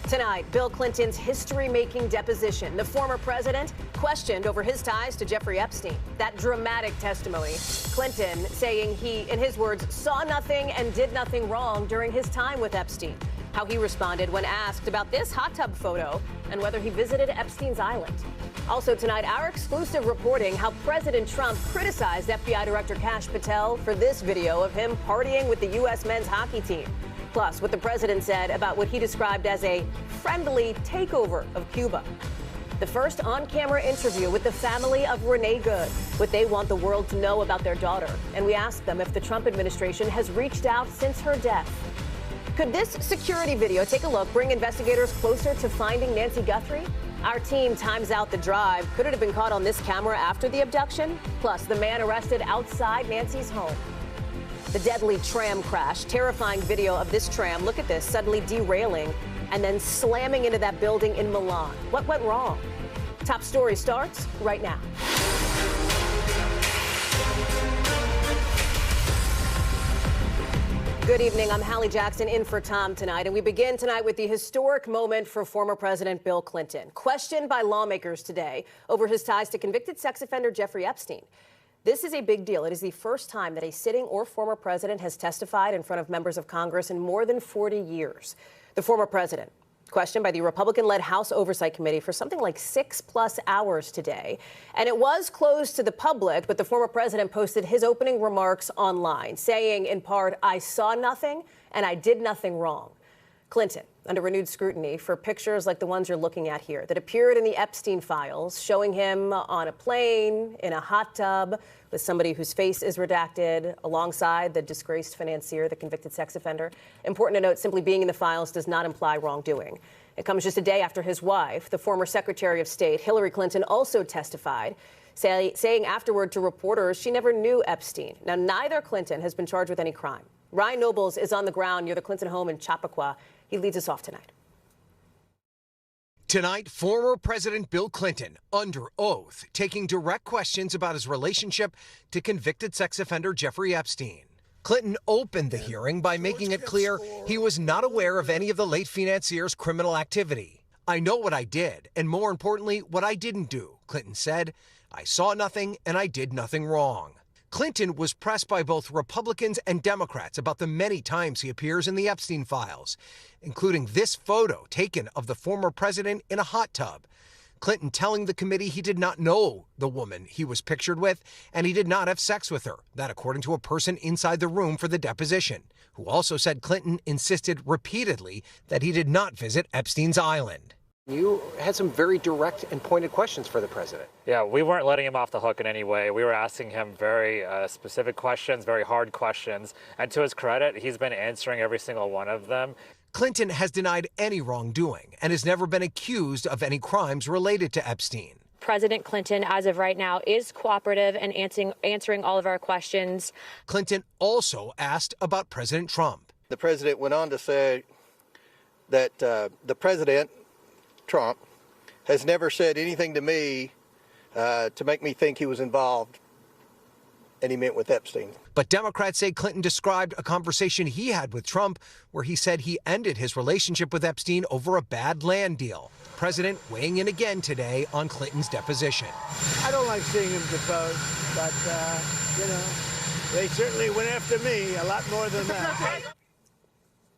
Tonight, Bill Clinton's history-making deposition. The former president questioned over his ties to Jeffrey Epstein. That dramatic testimony. Clinton saying he, in his words, saw nothing and did nothing wrong during his time with Epstein. How he responded when asked about this hot tub photo and whether he visited Epstein's island. Also tonight, our exclusive reporting how President Trump criticized FBI Director Kash Patel for this video of him partying with the U.S. men's hockey team. Plus, what the president said about what he described as a friendly takeover of Cuba. The first on-camera interview with the family of Renee Good, what they want the world to know about their daughter. And we asked them if the Trump administration has reached out since her death. Could this security video, take a look, bring investigators closer to finding Nancy Guthrie? Our team times out the drive. Could it have been caught on this camera after the abduction? Plus, the man arrested outside Nancy's home. The deadly tram crash, terrifying video of this tram, look at this, suddenly derailing and then slamming into that building in Milan. What went wrong? Top story starts right now. Good evening. I'm Hallie Jackson in for Tom tonight, and we begin tonight with the historic moment for former President Bill Clinton, questioned by lawmakers today over his ties to convicted sex offender Jeffrey Epstein. This is a big deal. It is the first time that a sitting or former president has testified in front of members of Congress in more than 40 years. The former president, questioned by the Republican-led House Oversight Committee for something like 6+ hours today. And it was closed to the public, but the former president posted his opening remarks online, saying in part, "I saw nothing and I did nothing wrong." Clinton, under renewed scrutiny for pictures like the ones you're looking at here that appeared in the Epstein files, showing him on a plane, in a hot tub, with somebody whose face is redacted, alongside the disgraced financier, the convicted sex offender. Important to note, simply being in the files does not imply wrongdoing. It comes just a day after his wife, the former Secretary of State, Hillary Clinton, also testified, saying afterward to reporters she never knew Epstein. Now, neither Clinton has been charged with any crime. Ryan Nobles is on the ground near the Clinton home in Chappaqua. He leads us off tonight. Tonight, former President Bill Clinton, under oath, taking direct questions about his relationship to convicted sex offender Jeffrey Epstein. Clinton opened the hearing by making it clear he was not aware of any of the late financier's criminal activity. "I know what I did, and more importantly, what I didn't do," Clinton said. "I saw nothing, and I did nothing wrong." Clinton was pressed by both Republicans and Democrats about the many times he appears in the Epstein files, including this photo taken of the former president in a hot tub. Clinton telling the committee he did not know the woman he was pictured with, and he did not have sex with her. That according to a person inside the room for the deposition, who also said Clinton insisted repeatedly that he did not visit Epstein's island. You had some very direct and pointed questions for the president. Yeah, we weren't letting him off the hook in any way. We were asking him very specific questions, very hard questions. And to his credit, he's been answering every single one of them. Clinton has denied any wrongdoing and has never been accused of any crimes related to Epstein. President Clinton, as of right now, is cooperative and answering all of our questions. Clinton also asked about President Trump. The president went on to say that the president, Trump, has never said anything to me to make me think he was involved, and he meant with Epstein. But Democrats say Clinton described a conversation he had with Trump where he said he ended his relationship with Epstein over a bad land deal. President weighing in again today on Clinton's deposition. I don't like seeing him depose, but, they certainly went after me a lot more than that.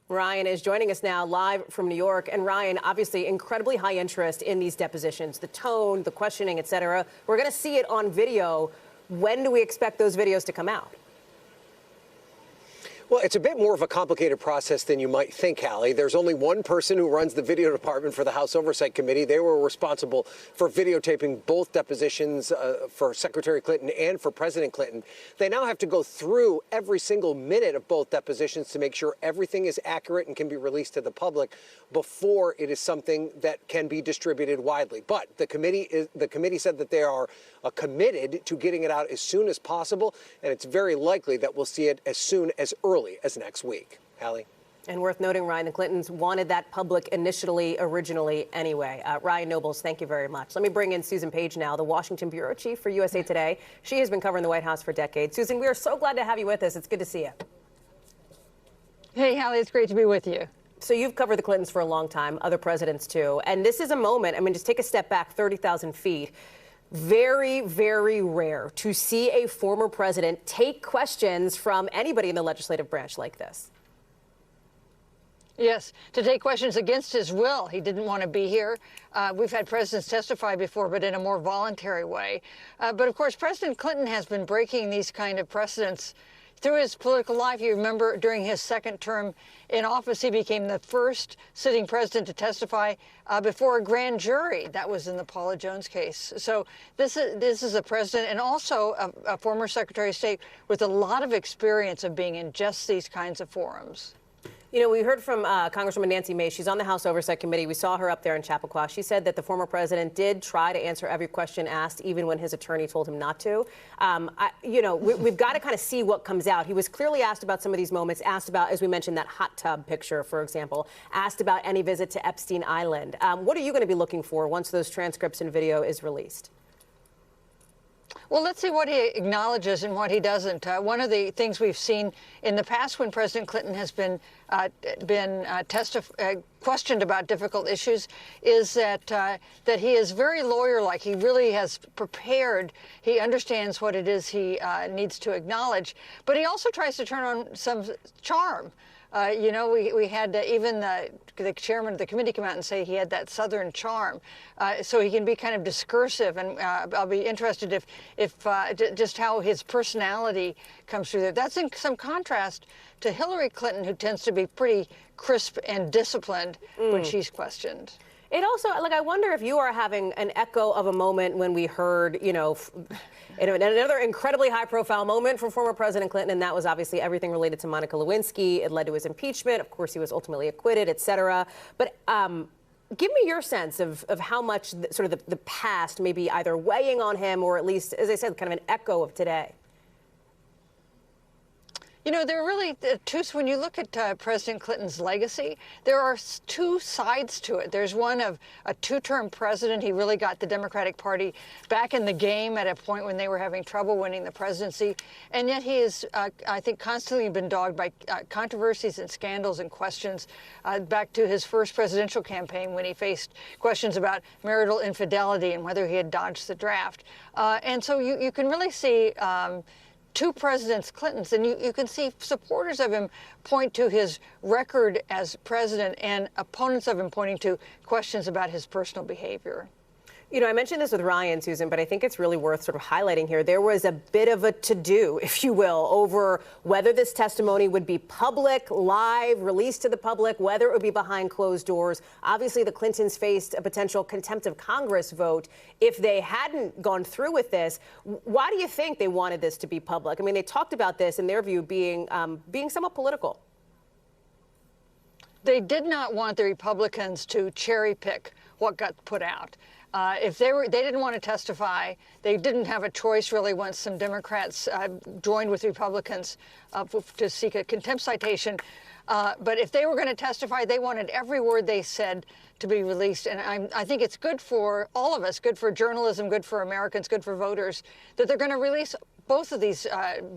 Ryan is joining us now live from New York. And Ryan, obviously incredibly high interest in these depositions, the tone, the questioning, et cetera. We're going to see it on video. When do we expect those videos to come out? Well, it's a bit more of a complicated process than you might think, Hallie. There's only one person who runs the video department for the House Oversight Committee. They were responsible for videotaping both depositions for Secretary Clinton and for President Clinton. They now have to go through every single minute of both depositions to make sure everything is accurate and can be released to the public before it is something that can be distributed widely. But the committee said that they are committed to getting it out as soon as possible, and it's very likely that we'll see it as soon as early as next week. Hallie? And worth noting, Ryan, the Clintons wanted that public originally anyway. Ryan Nobles, thank you very much. Let me bring in Susan Page now, the Washington bureau chief for USA Today. She has been covering the White House for decades. Susan, we are so glad to have you with us. It's good to see you. Hey, Hallie, it's great to be with you. So you've covered the Clintons for a long time, other presidents too. And this is a moment, I mean, just take a step back, 30,000 feet. Very, very rare to see a former president take questions from anybody in the legislative branch like this. Yes, to take questions against his will. He didn't want to be here. We've had presidents testify before, but in a more voluntary way. But of course, President Clinton has been breaking these kind of precedents through his political life. You remember during his second term in office, he became the first sitting president to testify before a grand jury. That was in the Paula Jones case. So this is a president and also a former Secretary of State with a lot of experience of being in just these kinds of forums. You know, we heard from Congresswoman Nancy Mace. She's on the House Oversight Committee. We saw her up there in Chappaqua. She said that the former president did try to answer every question asked, even when his attorney told him not to. We've got to kind of see what comes out. He was clearly asked about some of these moments, asked about, as we mentioned, that hot tub picture, for example, asked about any visit to Epstein Island. What are you going to be looking for once those transcripts and video is released? Well, let's see what he acknowledges and what he doesn't. One of the things we've seen in the past when President Clinton has been questioned about difficult issues is that he is very lawyer-like. He really has prepared. He understands what it is he needs to acknowledge, but he also tries to turn on some charm. We had even the chairman of the committee come out and say he had that Southern charm, so he can be kind of discursive. And I'll be interested if just how his personality comes through there. That's in some contrast to Hillary Clinton, who tends to be pretty crisp and disciplined when she's questioned. It also, I wonder if you are having an echo of a moment when we heard, another incredibly high-profile moment from former President Clinton, and that was obviously everything related to Monica Lewinsky. It led to his impeachment. Of course, he was ultimately acquitted, et cetera. But give me your sense of how much sort of the past may be either weighing on him or at least, as I said, kind of an echo of today. There are really when you look at President Clinton's legacy, there are two sides to it. There's one of a two-term president. He really got the Democratic Party back in the game at a point when they were having trouble winning the presidency. And yet he is, I think, constantly been dogged by controversies and scandals and questions back to his first presidential campaign when he faced questions about marital infidelity and whether he had dodged the draft. And so you can really see two presidents Clintons, and you can see supporters of him point to his record as president and opponents of him pointing to questions about his personal behavior. I mentioned this with Ryan, Susan, but I think it's really worth sort of highlighting here. There was a bit of a to-do, if you will, over whether this testimony would be public, live, released to the public, whether it would be behind closed doors. Obviously, the Clintons faced a potential contempt of Congress vote if they hadn't gone through with this. Why do you think they wanted this to be public? I mean, they talked about this, in their view, being somewhat political. They did not want the Republicans to cherry pick what got put out. If they didn't want to testify, they didn't have a choice really once some Democrats joined with Republicans to seek a contempt citation. But if they were going to testify, they wanted every word they said to be released. And I think it's good for all of us, good for journalism, good for Americans, good for voters, that they're going to release both of these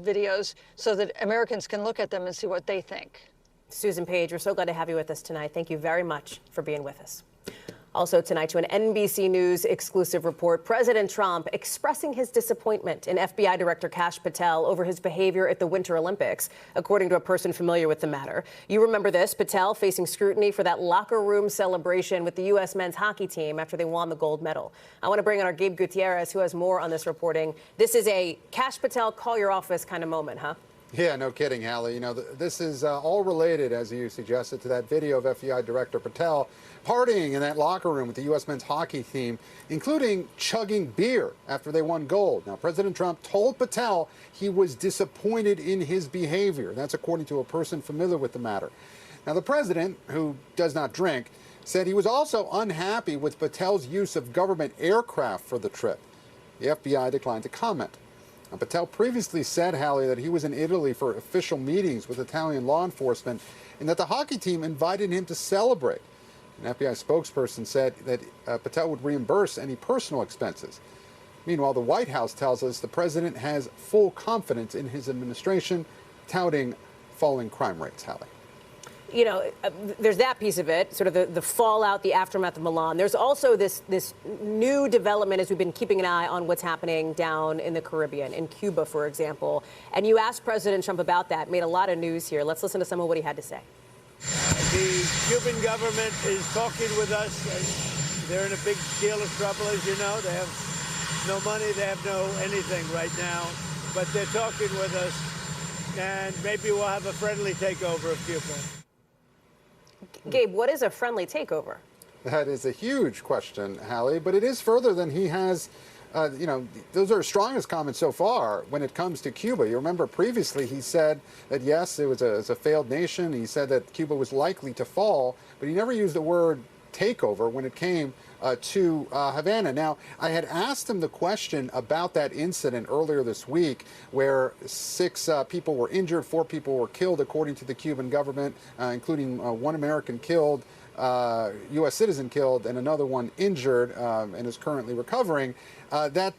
videos so that Americans can look at them and see what they think. Susan Page, we're so glad to have you with us tonight. Thank you very much for being with us. Also tonight, to an NBC News exclusive report, President Trump expressing his disappointment in FBI Director Kash Patel over his behavior at the Winter Olympics, according to a person familiar with the matter. You remember this, Patel facing scrutiny for that locker room celebration with the U.S. men's hockey team after they won the gold medal. I want to bring in our Gabe Gutierrez, who has more on this reporting. This is a Kash Patel call your office kind of moment, huh? Yeah, no kidding, Hallie. This is all related, as you suggested, to that video of FBI Director Patel partying in that locker room with the U.S. men's hockey team, including chugging beer after they won gold. Now, President Trump told Patel he was disappointed in his behavior. That's according to a person familiar with the matter. Now, the president, who does not drink, said he was also unhappy with Patel's use of government aircraft for the trip. The FBI declined to comment. Now, Patel previously said, Hallie, that he was in Italy for official meetings with Italian law enforcement and that the hockey team invited him to celebrate. An FBI spokesperson said that Patel would reimburse any personal expenses. Meanwhile, the White House tells us the president has full confidence in his administration, touting falling crime rates, Hallie. you know, there's that piece of it, sort of the fallout, the aftermath of Milan. There's also this new development as we've been keeping an eye on what's happening down in the Caribbean, in Cuba, for example. And you asked President Trump about that, made a lot of news here. Let's listen to some of what he had to say. The Cuban government is talking with us. They're in a big deal of trouble, as you know. They have no money, they have no anything right now. But they're talking with us, and maybe we'll have a friendly takeover of Cuba. Gabe, what is a friendly takeover? That is a huge question, Hallie, but it is further than he has. You know, those are his strongest comments so far when it comes to Cuba. You remember previously he said that, yes, it was a failed nation. He said that Cuba was likely to fall, but he never used the word takeover when it came to Havana. Now, I had asked him the question about that incident earlier this week where 6 people were injured, 4 people were killed, according to the Cuban government, including 1 American killed, U.S. citizen killed, and another one injured and is currently recovering. That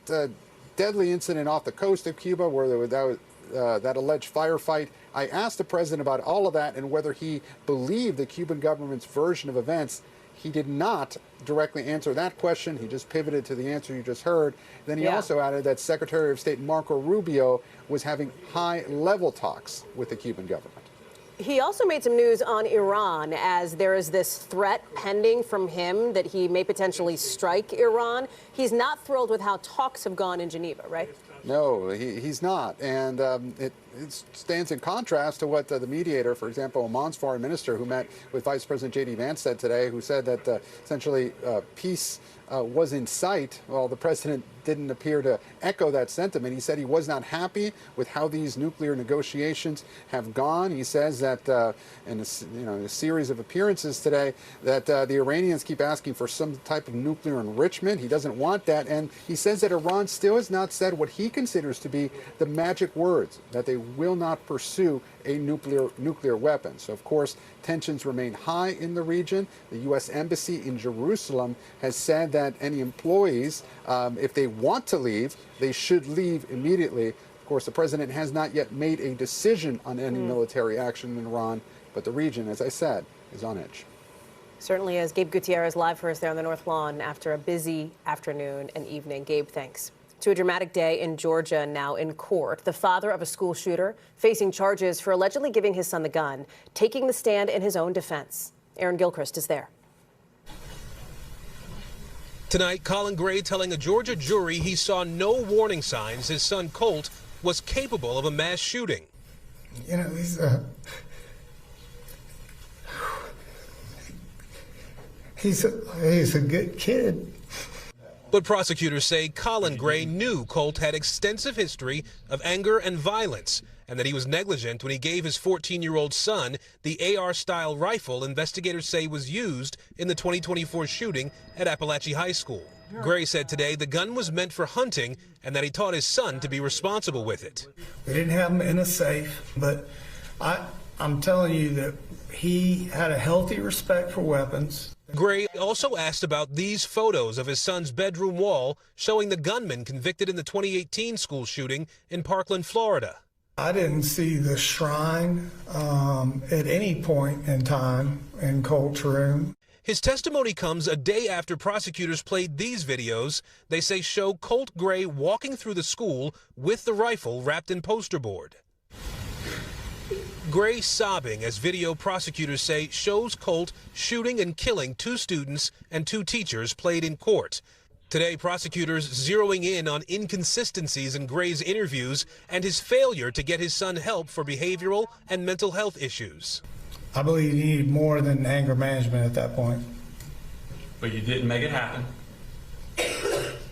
deadly incident off the coast of Cuba where there was that alleged firefight. I asked the president about all of that and whether he believed the Cuban government's version of events. He did not directly answer that question. He just pivoted to the answer you just heard. Then he also added that Secretary of State Marco Rubio was having high-level talks with the Cuban government. He also made some news on Iran, as there is this threat pending from him that he may potentially strike Iran. He's not thrilled with how talks have gone in Geneva, right? No, he's not. And it stands in contrast to what the mediator, for example, Oman's foreign minister, who met with Vice President J.D. Vance, said today, who said that essentially peace was in sight. Well, the president didn't appear to echo that sentiment. He said he was not happy with how these nuclear negotiations have gone. He says that in a series of appearances today that the Iranians keep asking for some type of nuclear enrichment. He doesn't want that. And he says that Iran still has not said what he considers to be the magic words, that they will not pursue a nuclear weapon. So, of course, tensions remain high in the region. The U.S. Embassy in Jerusalem has said that any employees, if they want to leave, they should leave immediately. Of course, the president has not yet made a decision on any military action in Iran, but the region, as I said, is on edge. Certainly is. Gabe Gutierrez live for us there on the North Lawn after a busy afternoon and evening. Gabe, thanks. To a dramatic day in Georgia now in court. The father of a school shooter facing charges for allegedly giving his son the gun, taking the stand in his own defense. Aaron Gilchrist is there. Tonight, Colin Gray telling a Georgia jury he saw no warning signs his son Colt was capable of a mass shooting. You know, he's a good kid. But prosecutors say Colin Gray knew Colt had extensive history of anger and violence, and that he was negligent when he gave his 14-year-old son the AR-style rifle investigators say was used in the 2024 shooting at Appalachia High School. Gray said today the gun was meant for hunting and that he taught his son to be responsible with it. We didn't have him in a safe, but I'm telling you that he had a healthy respect for weapons. Gray also asked about these photos of his son's bedroom wall showing the gunman convicted in the 2018 school shooting in Parkland, Florida. I didn't see the shrine at any point in time in Colt's room. His testimony comes a day after prosecutors played these videos they say show Colt Gray walking through the school with the rifle wrapped in poster board. Gray sobbing as video prosecutors say shows Colt shooting and killing 2 students and 2 teachers played in court. Today, prosecutors zeroing in on inconsistencies in Gray's interviews and his failure to get his son help for behavioral and mental health issues. I believe he needed more than anger management at that point. But you didn't make it happen?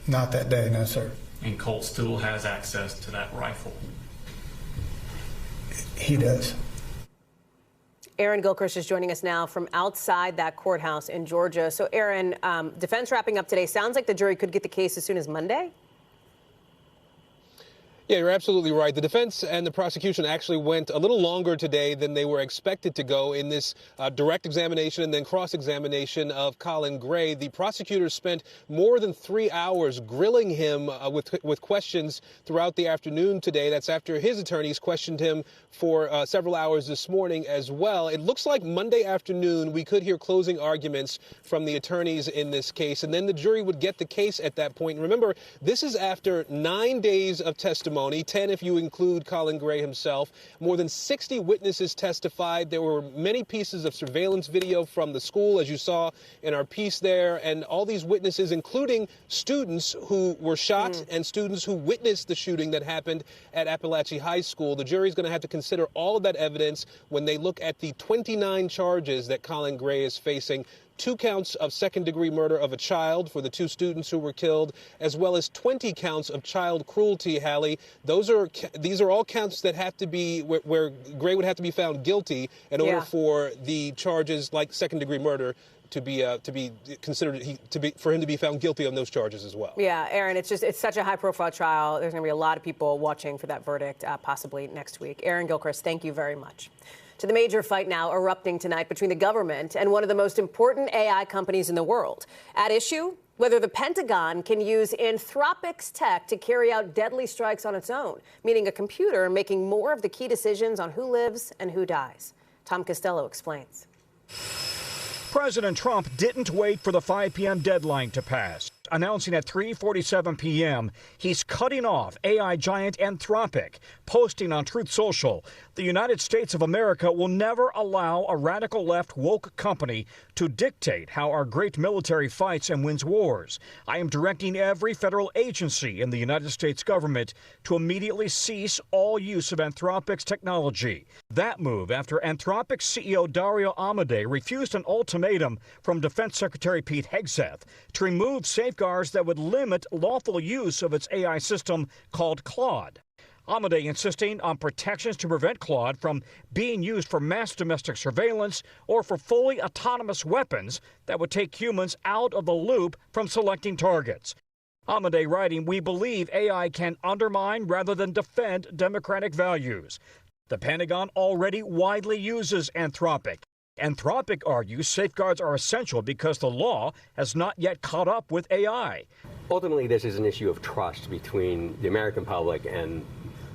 Not that day, no, sir. And Colt still has access to that rifle? He does. Aaron Gilchrist is joining us now from outside that courthouse in Georgia. So, Aaron, defense wrapping up today. Sounds like the jury could get the case as soon as Monday? Yeah, you're absolutely right. The defense and the prosecution actually went a little longer today than they were expected to go in this direct examination and then cross-examination of Colin Gray. The prosecutors spent more than 3 hours grilling him with questions throughout the afternoon today. That's after his attorneys questioned him for several hours this morning as well. It looks like Monday afternoon we could hear closing arguments from the attorneys in this case, and then the jury would get the case at that point. And remember, this is after 9 days of testimony. 10 if you include Colin Gray himself. More than 60 witnesses testified. There were many pieces of surveillance video from the school, as you saw in our piece there, and all these witnesses, including students who were shot and students who witnessed the shooting that happened at Appalachia High School. The jury's going to have to consider all of that evidence when they look at the 29 charges that Colin Gray is facing. 2 counts of second-degree murder of a child for the 2 students who were killed, as well as 20 counts of child cruelty, Hallie. These are all counts that have to be where Gray would have to be found guilty in order for the charges like second-degree murder to be considered for him to be found guilty on those charges as well. Yeah, Aaron, it's such a high-profile trial. There's going to be a lot of people watching for that verdict, possibly next week. Aaron Gilchrist, thank you very much. To the major fight now erupting tonight between the government and one of the most important AI companies in the world. At issue, whether the Pentagon can use Anthropic's tech to carry out deadly strikes on its own, meaning a computer making more of the key decisions on who lives and who dies. Tom Costello explains. President Trump didn't wait for the 5 p.m. deadline to pass, announcing at 3:47 p.m. he's cutting off AI giant Anthropic, posting on Truth Social, "The United States of America will never allow a radical left woke company to dictate how our great military fights and wins wars. I am directing every federal agency in the United States government to immediately cease all use of Anthropic's technology." That move after Anthropic's CEO Dario Amodei refused an ultimatum from Defense Secretary Pete Hegseth to remove safeguards that would limit lawful use of its AI system called Claude. Amodei insisting on protections to prevent Claude from being used for mass domestic surveillance or for fully autonomous weapons that would take humans out of the loop from selecting targets. Amodei writing, "We believe AI can undermine rather than defend democratic values." The Pentagon already widely uses Anthropic. Anthropic argues safeguards are essential because the law has not yet caught up with AI. Ultimately, this is an issue of trust between the American public and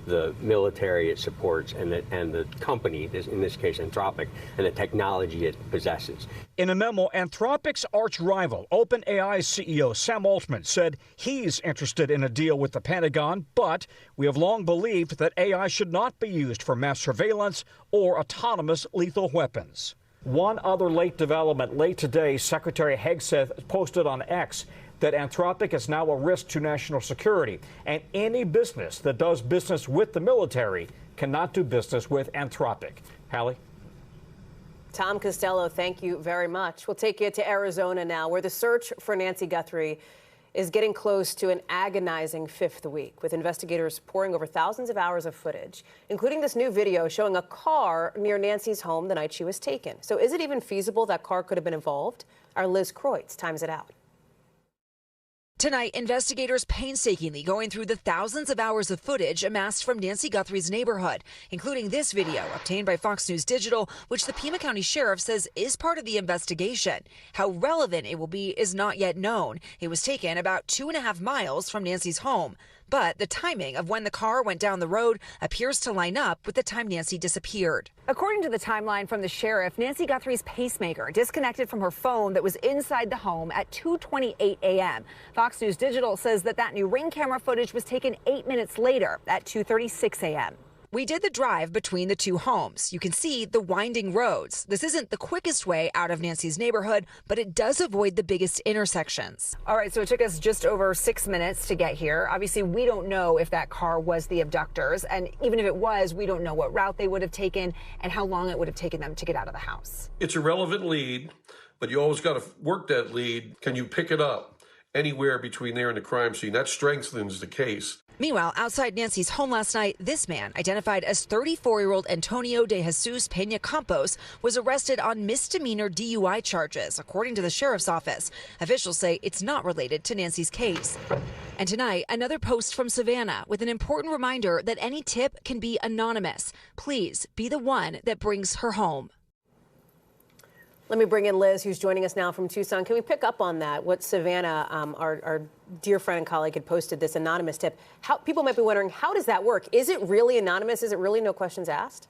the military it supports and the company, in this case Anthropic, and the technology it possesses. In a memo, Anthropic's arch rival, OpenAI CEO Sam Altman, said he's interested in a deal with the Pentagon, but we have long believed that AI should not be used for mass surveillance or autonomous lethal weapons. One other late development. Late today, Secretary Hegseth posted on X that Anthropic is now a risk to national security, and any business that does business with the military cannot do business with Anthropic. Hallie? Tom Costello, thank you very much. We'll take you to Arizona now, where the search for Nancy Guthrie is getting close to an agonizing 5th week, with investigators poring over thousands of hours of footage, including this new video showing a car near Nancy's home the night she was taken. So is it even feasible that car could have been involved? Our Liz Kreutz times it out. Tonight, investigators painstakingly going through the thousands of hours of footage amassed from Nancy Guthrie's neighborhood, including this video obtained by Fox News Digital, which the Pima County Sheriff says is part of the investigation. How relevant it will be is not yet known. It was taken about 2.5 miles from Nancy's home. But the timing of when the car went down the road appears to line up with the time Nancy disappeared. According to the timeline from the sheriff, Nancy Guthrie's pacemaker disconnected from her phone that was inside the home at 2:28 a.m. Fox News Digital says that new Ring camera footage was taken 8 minutes later at 2:36 a.m. We did the drive between the two homes. You can see the winding roads. This isn't the quickest way out of Nancy's neighborhood, but it does avoid the biggest intersections. All right, so it took us just over 6 minutes to get here. Obviously, we don't know if that car was the abductors, and even if it was, we don't know what route they would have taken and how long it would have taken them to get out of the house. It's a relevant lead, but you always got to work that lead. Can you pick it up? anywhere between there and the crime scene. That strengthens the case. Meanwhile, outside Nancy's home last night, this man, identified as 34-year-old Antonio de Jesus Peña Campos, was arrested on misdemeanor DUI charges, according to the sheriff's office. Officials say it's not related to Nancy's case. And tonight, another post from Savannah with an important reminder that any tip can be anonymous. Please be the one that brings her home. Let me bring in Liz, who's joining us now from Tucson. Can we pick up on that? What Savannah, our dear friend and colleague, had posted this anonymous tip. How people might be wondering, how does that work? Is it really anonymous? Is it really no questions asked?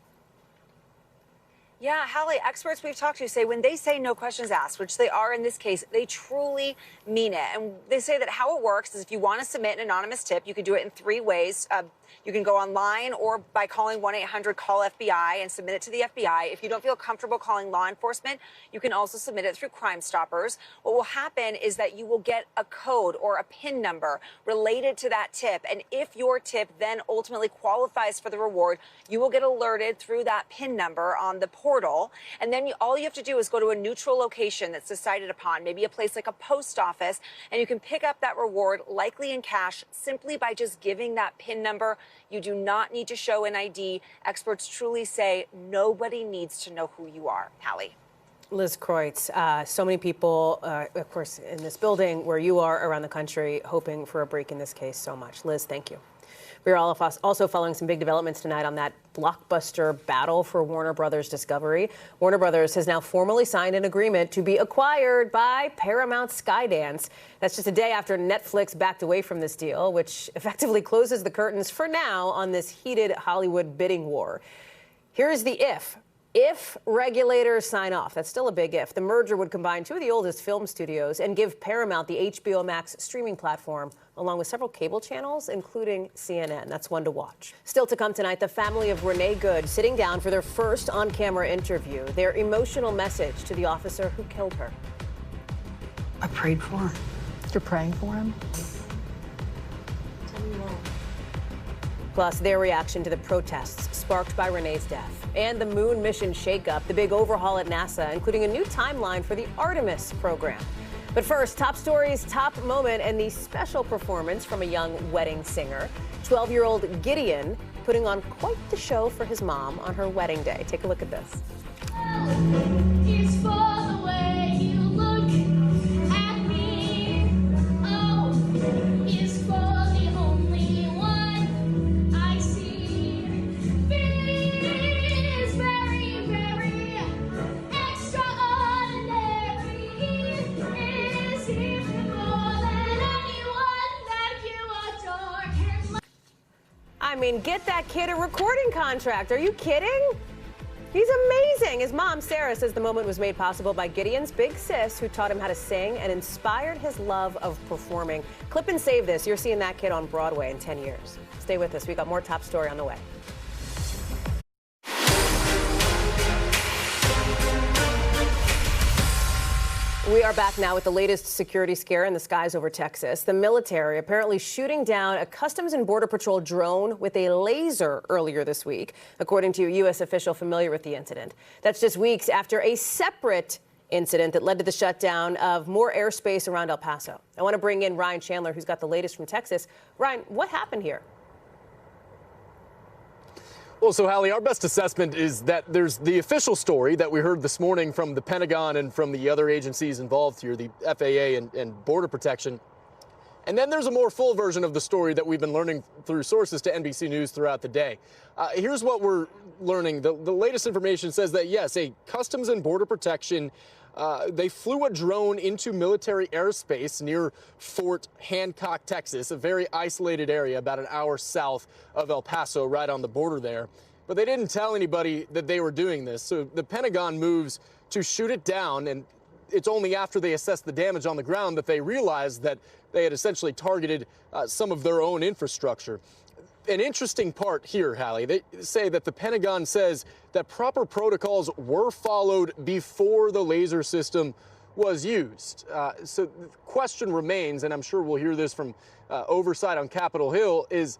Yeah, Hallie, experts we've talked to say when they say no questions asked, which they are in this case, they truly mean it. And they say that how it works is if you want to submit an anonymous tip, you can do it in 3 ways. You can go online or by calling 1-800-CALL-FBI and submit it to the FBI. If you don't feel comfortable calling law enforcement, you can also submit it through Crime Stoppers. What will happen is that you will get a code or a PIN number related to that tip. And if your tip then ultimately qualifies for the reward, you will get alerted through that PIN number on the portal. And then all you have to do is go to a neutral location that's decided upon, maybe a place like a post office, and you can pick up that reward, likely in cash, simply by just giving that PIN number. You do not need to show an ID. Experts truly say nobody needs to know who you are. Hallie. Liz Kreutz, so many people, of course, in this building where you are around the country hoping for a break in this case so much. Liz, thank you. We're also following some big developments tonight on that blockbuster battle for Warner Brothers Discovery. Warner Brothers has now formally signed an agreement to be acquired by Paramount Skydance. That's just a day after Netflix backed away from this deal, which effectively closes the curtains for now on this heated Hollywood bidding war. Here's the if. If regulators sign off, that's still a big if, the merger would combine 2 of the oldest film studios and give Paramount the HBO Max streaming platform, along with several cable channels, including CNN. That's one to watch. Still to come tonight, the family of Renee Good sitting down for their first on-camera interview, their emotional message to the officer who killed her. I prayed for him. You're praying for him? Tell me why. Plus, their reaction to the protests sparked by Renee's death. And the moon mission shakeup, the big overhaul at NASA, including a new timeline for the Artemis program. But first, top stories, top moment, and the special performance from a young wedding singer. 12-year-old Gideon putting on quite the show for his mom on her wedding day. Take a look at this. It's for the way you look at me. Oh, it's for the only one I see. It's very, very extraordinary. It's even more than anyone that you adore can. I mean, get that kid a recording contract. Are you kidding? He's amazing. His mom, Sarah, says the moment was made possible by Gideon's big sis, who taught him how to sing and inspired his love of performing. Clip and save this. You're seeing that kid on Broadway in 10 years. Stay with us. We got more top story on the way. We are back now with the latest security scare in the skies over Texas. The military apparently shooting down a Customs and Border Patrol drone with a laser earlier this week, according to a U.S. official familiar with the incident. That's just weeks after a separate incident that led to the shutdown of more airspace around El Paso. I want to bring in Ryan Chandler, who's got the latest from Texas. Ryan, what happened here? Well, so, Hallie, our best assessment is that there's the official story that we heard this morning from the Pentagon and from the other agencies involved here, the FAA and Border Protection. And then there's a more full version of the story that we've been learning through sources to NBC News throughout the day. Here's what we're learning. The latest information says that, yes, a Customs and Border Protection, they flew a drone into military airspace near Fort Hancock, Texas, a very isolated area about an hour south of El Paso, right on the border there. But they didn't tell anybody that they were doing this. So the Pentagon moves to shoot it down, and it's only after they assessed the damage on the ground that they realized that they had essentially targeted some of their own infrastructure. An interesting part here, Hallie, they say that the Pentagon says that proper protocols were followed before the laser system was used. So the question remains, and I'm sure we'll hear this from oversight on Capitol Hill, is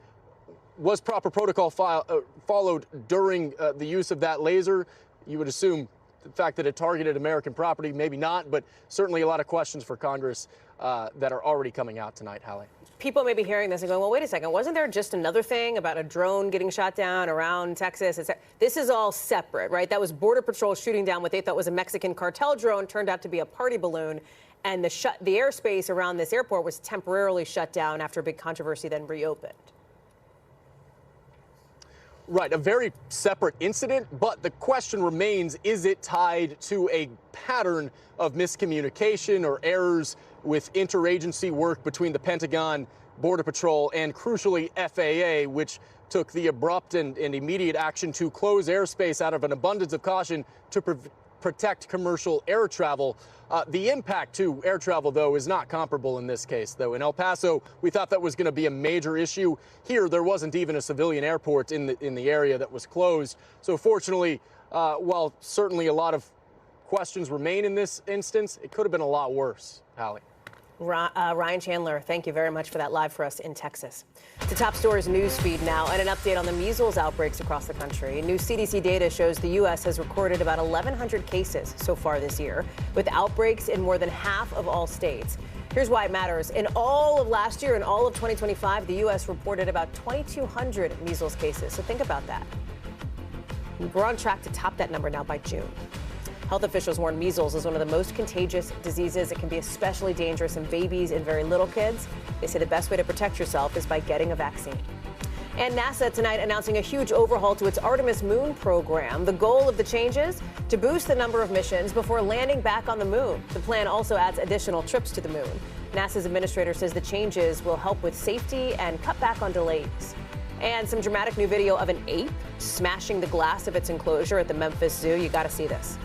was proper protocol followed during the use of that laser? You would assume the fact that it targeted American property, maybe not, but certainly a lot of questions for Congress that are already coming out tonight, Hallie. People may be hearing this and going, well, wait a second, wasn't there just another thing about a drone getting shot down around Texas? This is all separate, right? That was Border Patrol shooting down what they thought was a Mexican cartel drone, turned out to be a party balloon. And the airspace around this airport was temporarily shut down after a big controversy, then reopened. Right, a very separate incident, but the question remains, is it tied to a pattern of miscommunication or errors with interagency work between the Pentagon, Border Patrol, and crucially FAA, which took the abrupt and immediate action to close airspace out of an abundance of caution to protect commercial air travel. The impact to air travel, though, is not comparable in this case, though. In El Paso, we thought that was going to be a major issue. Here, there wasn't even a civilian airport in the area that was closed. So fortunately, while certainly a lot of questions remain in this instance, it could have been a lot worse, Hallie. Ryan Chandler, thank you very much for that live for us in Texas. To Top Stories news feed now, and an update on the measles outbreaks across the country. New CDC data shows the U.S. has recorded about 1,100 cases so far this year, with outbreaks in more than half of all states. Here's why it matters. In all of last year and all of 2025, the U.S. reported about 2,200 measles cases. So think about that. We're on track to top that number now by June. Health officials warn measles is one of the most contagious diseases. It can be especially dangerous in babies and very little kids. They say the best way to protect yourself is by getting a vaccine. And NASA tonight announcing a huge overhaul to its Artemis moon program. The goal of the changes? To boost the number of missions before landing back on the moon. The plan also adds additional trips to the moon. NASA's administrator says the changes will help with safety and cut back on delays. And some dramatic new video of an ape smashing the glass of its enclosure at the Memphis Zoo. You got to see this.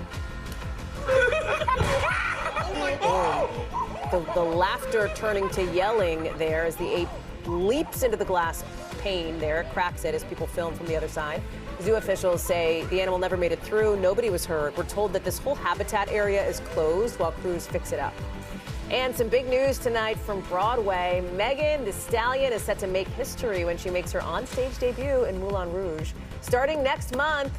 The laughter turning to yelling there as the ape leaps into the glass pane there, cracks it as people film from the other side. Zoo officials say the animal never made it through. Nobody was hurt. We're told that this whole habitat area is closed while crews fix it up. And some big news tonight from Broadway. Megan Thee Stallion is set to make history when she makes her onstage debut in Moulin Rouge. Starting next month,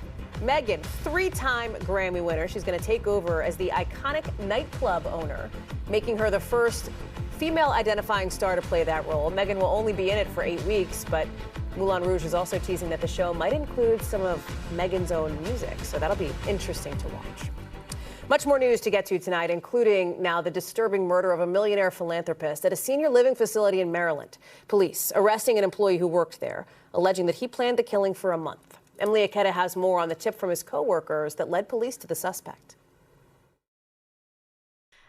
Megan, three-time Grammy winner. She's going to take over as the iconic nightclub owner, making her the first female-identifying star to play that role. Megan will only be in it for 8 weeks, but Moulin Rouge is also teasing that the show might include some of Megan's own music, so that'll be interesting to watch. Much more news to get to tonight, including now the disturbing murder of a millionaire philanthropist at a senior living facility in Maryland. Police arresting an employee who worked there, alleging that he planned the killing for a month. Emily Aketa has more on the tip from his co-workers that led police to the suspect.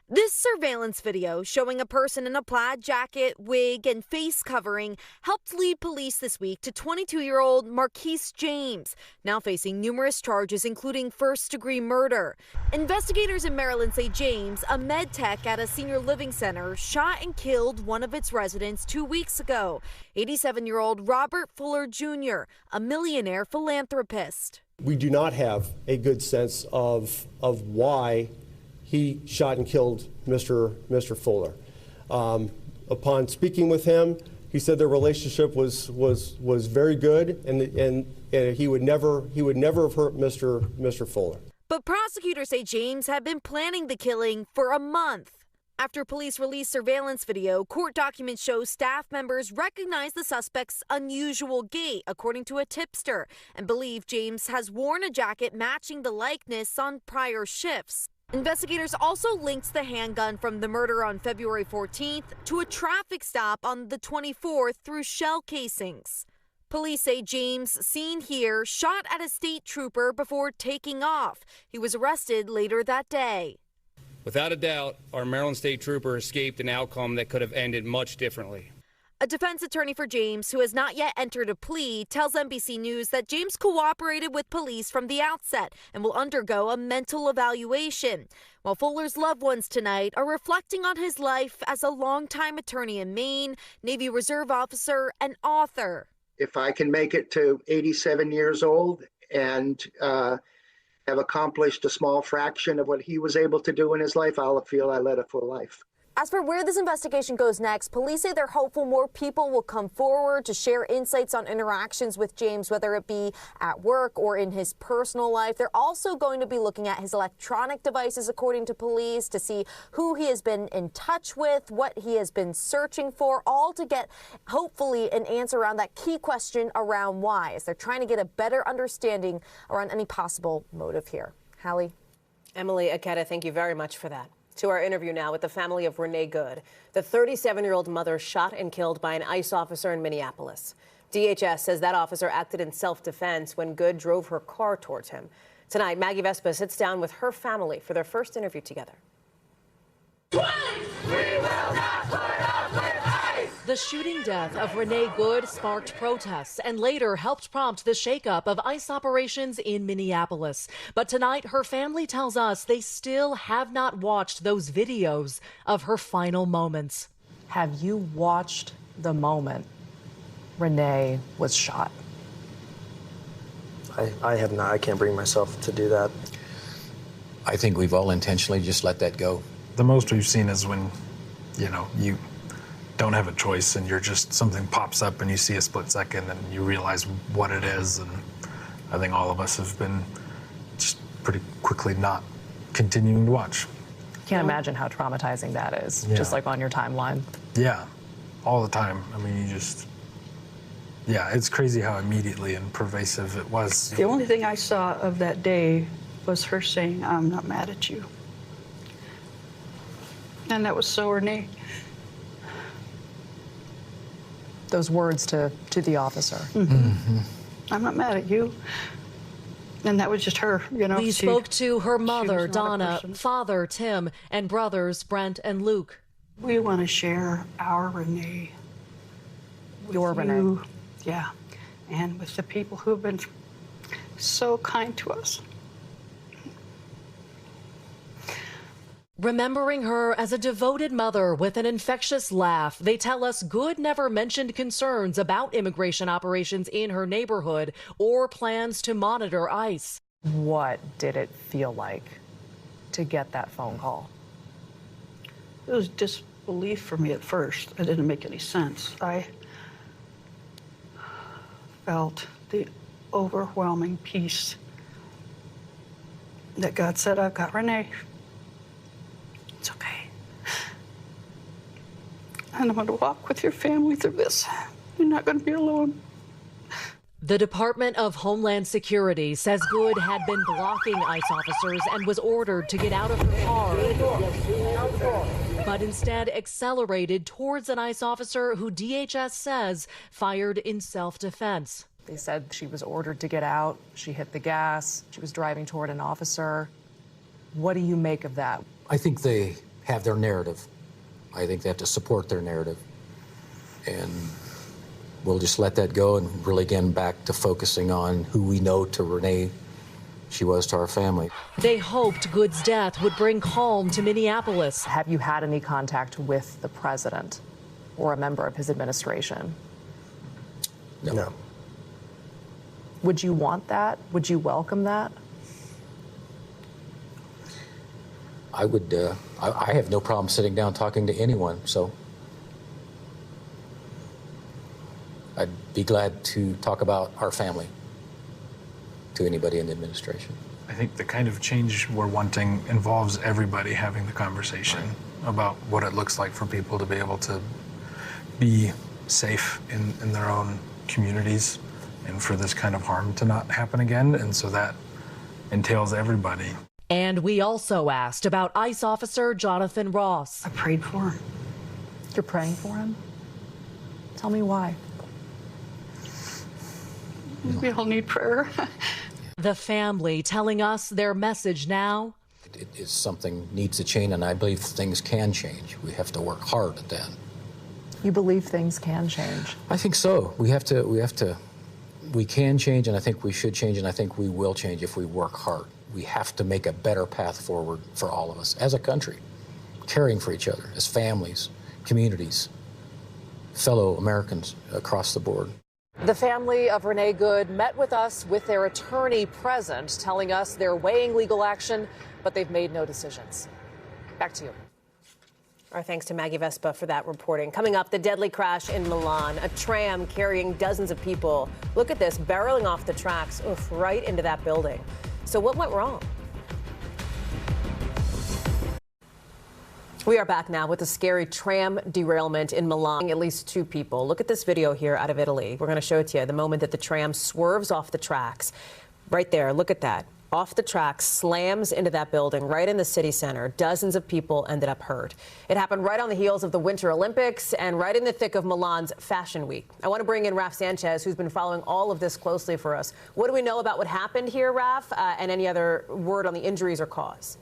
This surveillance video showing a person in a plaid jacket, wig, and face covering helped lead police this week to 22-year-old Marquise James, now facing numerous charges including first-degree murder. Investigators in Maryland say James, a med tech at a senior living center, shot and killed one of its residents 2 weeks ago, 87-year-old Robert Fuller Jr., a millionaire philanthropist. We do not have a good sense of why he shot and killed Mr. Fuller. Upon speaking with him, he said their relationship was very good, and he would never have hurt Mr. Fuller. But prosecutors say James had been planning the killing for a month. After police released surveillance video, court documents show staff members recognized the suspect's unusual gait, according to a tipster, and believe James has worn a jacket matching the likeness on prior shifts. Investigators also linked the handgun from the murder on February 14th to a traffic stop on the 24th through shell casings. Police say James, seen here, shot at a state trooper before taking off. He was arrested later that day. Without a doubt, our Maryland State Trooper escaped an outcome that could have ended much differently. A defense attorney for James, who has not yet entered a plea, tells NBC News that James cooperated with police from the outset and will undergo a mental evaluation. While Fuller's loved ones tonight are reflecting on his life as a longtime attorney in Maine, Navy Reserve officer, and author. If I can make it to 87 years old and have accomplished a small fraction of what he was able to do in his life, I'll feel I led a full life. As for where this investigation goes next, police say they're hopeful more people will come forward to share insights on interactions with James, whether it be at work or in his personal life. They're also going to be looking at his electronic devices, according to police, to see who he has been in touch with, what he has been searching for, all to get, hopefully, an answer around that key question around why, as they're trying to get a better understanding around any possible motive here. Hallie? Emily Aketa, thank you very much for that. To our interview now with the family of Renee Good, the 37-year-old mother shot and killed by an ICE officer in Minneapolis. DHS says that officer acted in self-defense when Good drove her car towards him. Tonight, Maggie Vespa sits down with her family for their first interview together. We will not put up with ICE! The shooting death of Renee Good sparked protests and later helped prompt the shakeup of ICE operations in Minneapolis. But tonight, her family tells us they still have not watched those videos of her final moments. Have you watched the moment Renee was shot? I have not. I can't bring myself to do that. I think we've all intentionally just let that go. The most we've seen is when, you don't have a choice and you're just, something pops up and you see a split second and you realize what it is. And I think all of us have been just pretty quickly not continuing to watch. Can't imagine how traumatizing that is, just like on your timeline. Yeah, all the time. I mean, it's crazy how immediately and pervasive it was. The only thing I saw of that day was her saying, "I'm not mad at you." And that was so Renee. Those words to the officer. Mm-hmm. I'm not mad at you. And that was just her, We spoke to her mother, Donna, father, Tim, and brothers, Brent and Luke. We want to share our Renee. Your Renee. Yeah. And with the people who have been so kind to us. Remembering her as a devoted mother with an infectious laugh, they tell us Good never mentioned concerns about immigration operations in her neighborhood or plans to monitor ICE. What did it feel like to get that phone call? It was disbelief for me at first. It didn't make any sense. I felt the overwhelming peace that God said, "I've got Renee. It's okay. And I'm going to walk with your family through this. You're not going to be alone." The Department of Homeland Security says Good had been blocking ICE officers and was ordered to get out of her car, but instead accelerated towards an ICE officer who DHS says fired in self-defense. They said she was ordered to get out. She hit the gas. She was driving toward an officer. What do you make of that? I think they have their narrative. I think they have to support their narrative. And we'll just let that go and really get back to focusing on who we know to Renee she was to our family. They hoped Good's death would bring calm to Minneapolis. Have you had any contact with the president or a member of his administration? No. Would you want that? Would you welcome that? I would, I have no problem sitting down talking to anyone, so I'd be glad to talk about our family to anybody in the administration. I think the kind of change we're wanting involves everybody having the conversation about what it looks like for people to be able to be safe in their own communities and for this kind of harm to not happen again. And so that entails everybody. And we also asked about ICE officer Jonathan Ross. I prayed for him. You're praying for him? Tell me why. We all need prayer. The family telling us their message now. It is something needs to change, and I believe things can change. We have to work hard at that. You believe things can change? I think so. We can change, and I think we should change, and I think we will change if we work hard. We have to make a better path forward for all of us as a country, caring for each other, as families, communities, fellow Americans across the board. The family of Renee Good met with us with their attorney present, telling us they're weighing legal action, but they've made no decisions. Back to you. Our thanks to Maggie Vespa for that reporting. Coming up, the deadly crash in Milan, a tram carrying dozens of people. Look at this, barreling off the tracks, right into that building. So what went wrong? We are back now with a scary tram derailment in Milan. At least 2 people. Look at this video here out of Italy. We're going to show it to you. The moment that the tram swerves off the tracks. Right there. Look at that. Off the tracks, slams into that building right in the city center. Dozens of people ended up hurt. It happened right on the heels of the Winter Olympics and right in the thick of Milan's Fashion Week. I want to bring in Raf Sanchez, who's been following all of this closely for us. What do we know about what happened here, Raf, and any other word on the injuries or cause?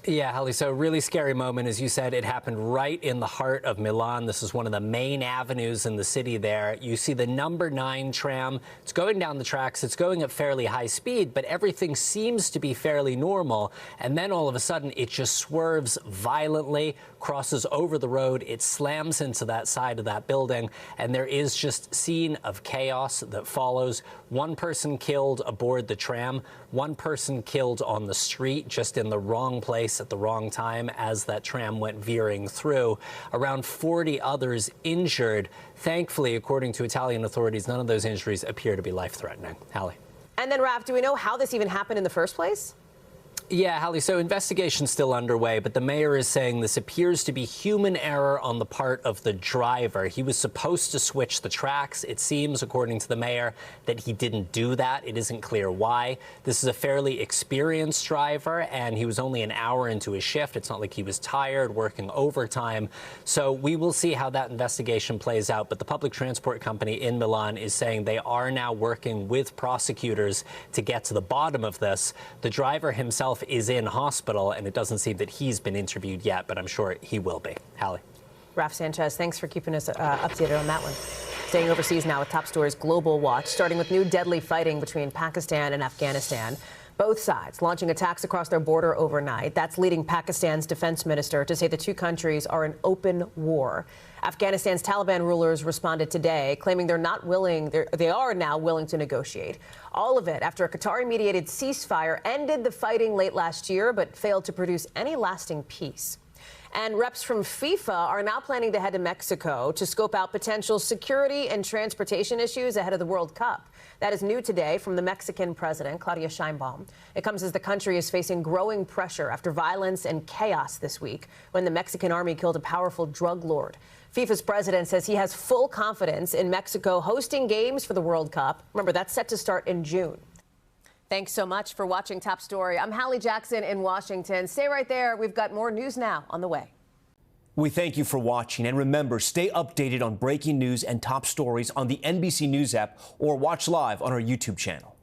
Yeah, Hallie, so really scary moment. As you said, it happened right in the heart of Milan. This is one of the main avenues in the city there. You see the number 9 tram. It's going down the tracks. It's going at fairly high speed, but everything seems to be fairly normal. And then all of a sudden, it just swerves violently, crosses over the road. It slams into that side of that building, and there is just scene of chaos that follows. 1 person killed aboard the tram, 1 person killed on the street, just in the wrong place at the wrong time as that tram went veering through. Around 40 others injured. Thankfully, according to Italian authorities, none of those injuries appear to be life-threatening. Hallie. And then, Raf, do we know how this even happened in the first place? Yeah, Hallie, so investigation's still underway, but the mayor is saying this appears to be human error on the part of the driver. He was supposed to switch the tracks. It seems, according to the mayor, that he didn't do that. It isn't clear why. This is a fairly experienced driver, and he was only an hour into his shift. It's not like he was tired, working overtime. So we will see how that investigation plays out. But the public transport company in Milan is saying they are now working with prosecutors to get to the bottom of this. The driver himself is in hospital, and it doesn't seem that he's been interviewed yet, but I'm sure he will be. Hallie. Raf Sanchez, thanks for keeping us updated on that one. Staying overseas now with Top Stories Global Watch, starting with new deadly fighting between Pakistan and Afghanistan. Both sides launching attacks across their border overnight. That's leading Pakistan's defense minister to say the 2 countries are in open war. Afghanistan's Taliban rulers responded today, claiming they are now willing to negotiate. All of it after a Qatari-mediated ceasefire ended the fighting late last year, but failed to produce any lasting peace. And reps from FIFA are now planning to head to Mexico to scope out potential security and transportation issues ahead of the World Cup. That is new today from the Mexican president, Claudia Sheinbaum. It comes as the country is facing growing pressure after violence and chaos this week when the Mexican army killed a powerful drug lord. FIFA's president says he has full confidence in Mexico hosting games for the World Cup. Remember, that's set to start in June. Thanks so much for watching Top Story. I'm Hallie Jackson in Washington. Stay right there. We've got more news now on the way. We thank you for watching. And remember, stay updated on breaking news and top stories on the NBC News app or watch live on our YouTube channel.